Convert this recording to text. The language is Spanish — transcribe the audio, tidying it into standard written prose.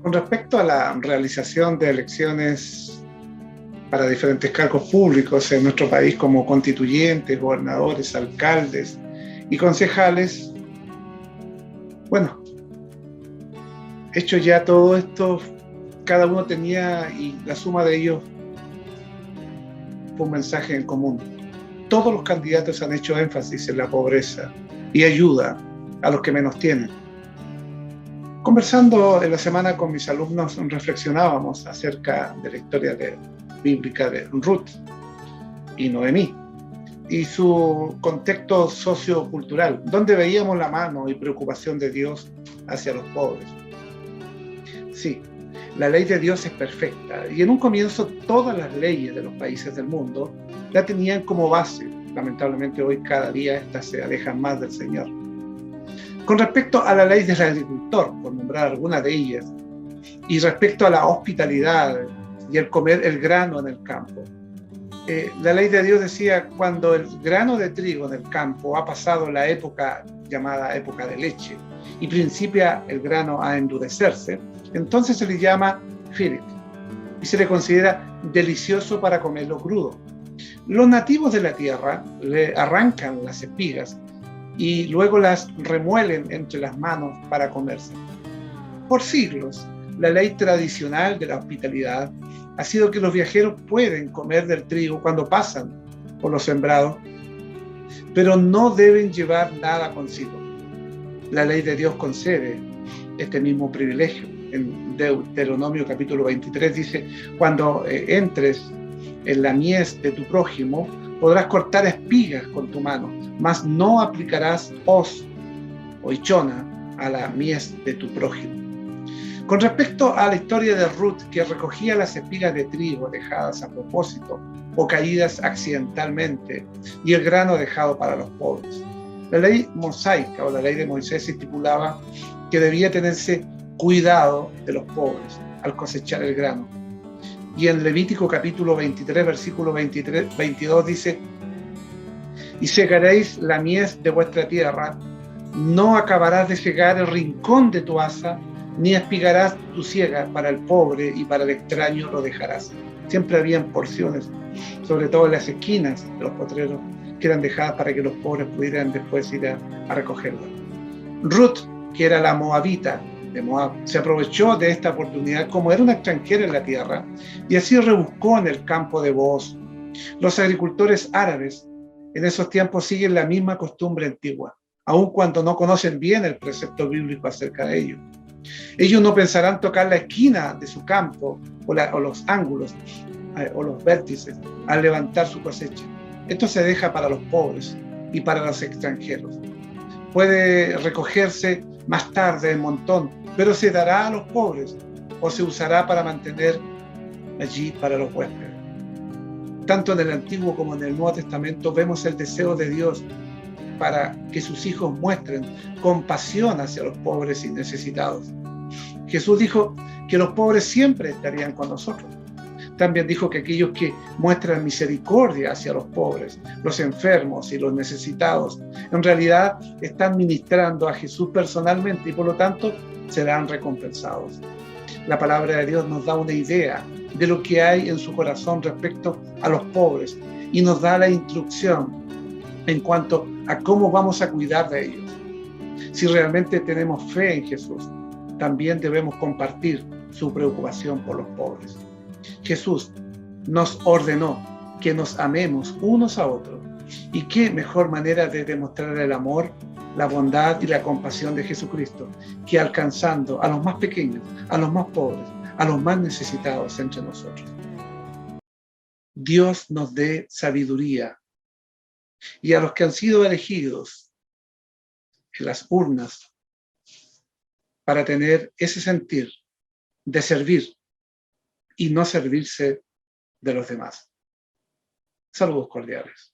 Con respecto a la realización de elecciones para diferentes cargos públicos en nuestro país, como constituyentes, gobernadores, alcaldes y concejales, bueno, hecho ya todo esto, cada uno tenía, y la suma de ellos fue un mensaje en común. Todos los candidatos han hecho énfasis en la pobreza y ayuda a los que menos tienen. Conversando en la semana con mis alumnos, reflexionábamos acerca de la historia bíblica de Ruth y Noemí y su contexto sociocultural, donde veíamos la mano y preocupación de Dios hacia los pobres. Sí, la ley de Dios es perfecta y en un comienzo todas las leyes de los países del mundo la tenían como base. Lamentablemente hoy cada día estas se alejan más del Señor. Con respecto a la ley del agricultor, por nombrar alguna de ellas, y respecto a la hospitalidad y el comer el grano en el campo, la ley de Dios decía: cuando el grano de trigo en el campo ha pasado la época llamada época de leche y principia el grano a endurecerse, entonces se le llama filik y se le considera delicioso para comerlo crudo. Los nativos de la tierra le arrancan las espigas y luego las remuelen entre las manos para comerse. Por siglos, la ley tradicional de la hospitalidad ha sido que los viajeros pueden comer del trigo cuando pasan por los sembrados, pero no deben llevar nada consigo. La ley de Dios concede este mismo privilegio. En Deuteronomio capítulo 23 dice: cuando entres en la mies de tu prójimo, podrás cortar espigas con tu mano, mas no aplicarás hoz o hichona a la mies de tu prójimo. Con respecto a la historia de Ruth, que recogía las espigas de trigo dejadas a propósito o caídas accidentalmente, y el grano dejado para los pobres, la ley mosaica o la ley de Moisés estipulaba que debía tenerse cuidado de los pobres al cosechar el grano. Y en Levítico capítulo 23, versículo 22 dice: y segaréis la mies de vuestra tierra, no acabarás de segar el rincón de tu haza, ni espigarás tu siega para el pobre, y para el extraño lo dejarás. Siempre habían porciones, sobre todo en las esquinas de los potreros, que eran dejadas para que los pobres pudieran después ir a recogerlas. Ruth, que era la moabita de Moab, se aprovechó de esta oportunidad como era una extranjera en la tierra, y así rebuscó en el campo de Booz. Los agricultores árabes en esos tiempos siguen la misma costumbre antigua, aun cuando no conocen bien el precepto bíblico acerca de ello. Ellos no pensarán tocar la esquina de su campo o los ángulos o los vértices al levantar su cosecha. Esto se deja para los pobres y para los extranjeros. Puede recogerse más tarde en montón, pero se dará a los pobres o se usará para mantener allí para los huéspedes. Tanto en el Antiguo como en el Nuevo Testamento vemos el deseo de Dios para que sus hijos muestren compasión hacia los pobres y necesitados. Jesús dijo que los pobres siempre estarían con nosotros. También dijo que aquellos que muestran misericordia hacia los pobres, los enfermos y los necesitados, en realidad están ministrando a Jesús personalmente y por lo tanto serán recompensados. La palabra de Dios nos da una idea de lo que hay en su corazón respecto a los pobres y nos da la instrucción en cuanto a cómo vamos a cuidar de ellos. Si realmente tenemos fe en Jesús, también debemos compartir su preocupación por los pobres. Jesús nos ordenó que nos amemos unos a otros, y qué mejor manera de demostrar el amor, la bondad y la compasión de Jesucristo que alcanzando a los más pequeños, a los más pobres, a los más necesitados entre nosotros. Dios nos dé sabiduría, y a los que han sido elegidos en las urnas para tener ese sentir de servir y no servirse de los demás. Saludos cordiales.